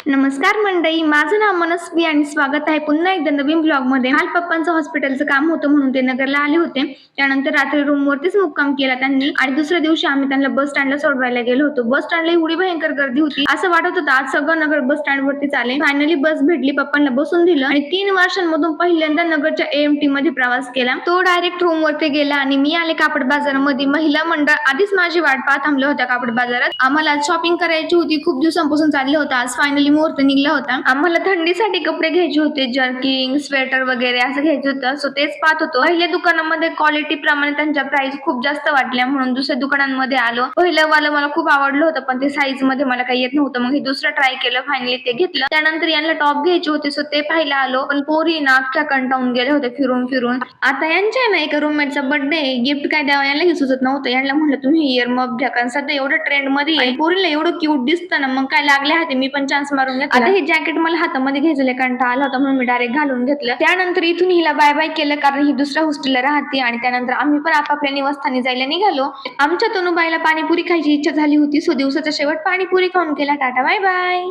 नमस्कार मंडळी, माझं नाव मनस्वी आणि स्वागत आहे पुन्हा एकदा नवीन ब्लॉगमध्ये. काल पप्पांचं हॉस्पिटलचं काम होतं म्हणून ते नगरला आले होते. त्यानंतर रात्री रूमवरतीच मुक्काम केला त्यांनी आणि दुसऱ्या दिवशी आम्ही त्यांना बस स्टँडला सोडवायला गेलो होतो. बस स्टँडला एवढी भयंकर गर्दी होती, असं वाटत होतं आज सगळं नगर बस स्टँडवरती आले. फायनली बस भेटली, पप्पांना बसून दिलं आणि 3 वर्षांमधून पहिल्यांदा नगरच्या AMT मध्ये प्रवास केला. तो डायरेक्ट रूमवरती गेला आणि मी आले कापड बाजारामध्ये. महिला मंडळ आधीच माझी वाट पाहत थांबले होत्या कापड बाजारात. आम्हाला शॉपिंग करायची होती, खूप दिवसांपासून चाललं होतं. आज फायनली मुहूर्त निघला होता. आम्हाला थंडीसाठी कपडे घ्यायचे होते, जर्किंग, स्वेटर वगैरे असं घ्यायचं होतं. सो तेच पाहत होतो. पहिल्या दुकानामध्ये क्वालिटी प्रमाणे त्यांच्या प्राइस खूप जास्त वाटल्या म्हणून दुसऱ्या दुकानांमध्ये आलो. पहिलं वाला मला खूप आवडलं होतं पण ते साईज मध्ये मला काही येत नव्हतं. मग हे दुसरं ट्राय केलं, फायनली ते घेतलं. त्यानंतर यांना टॉप घ्यायचे होते, सो ते पाहायला आलो. पण पोरी ना अख्ख्या कंटाळून गेले होते फिरून फिरून. आता यांच्या ना एका रूममेटचा बर्थडे, गिफ्ट काय द्यावं यांना सुचत नव्हतं. यांना म्हणलं तुम्ही इयरमफ घ्या, कारण सध्या एवढं ट्रेंड मध्ये आहे. पोरीला एवढं क्यूट दिसतं ना, मग काय लागले हाते मी पण चान्स मारून घेतला. आता हे जॅकेट मला हातामध्ये घ्यायचं कंटाळा आला होता म्हणून मी डायरेक्ट घालून घेतलं. त्यानंतर इथून हिला बाय बाय केलं, कारण ही दुसऱ्या हॉस्टेलला राहते आणि त्यानंतर आम्ही पण आपापल्या निवासस्थानी जायला निघालो. आमच्या तनुबाईला पाणीपुरी खायची इच्छा झाली होती, सो दिवसाचा शेवट पाणीपुरी खाऊन केला. Tata bye bye.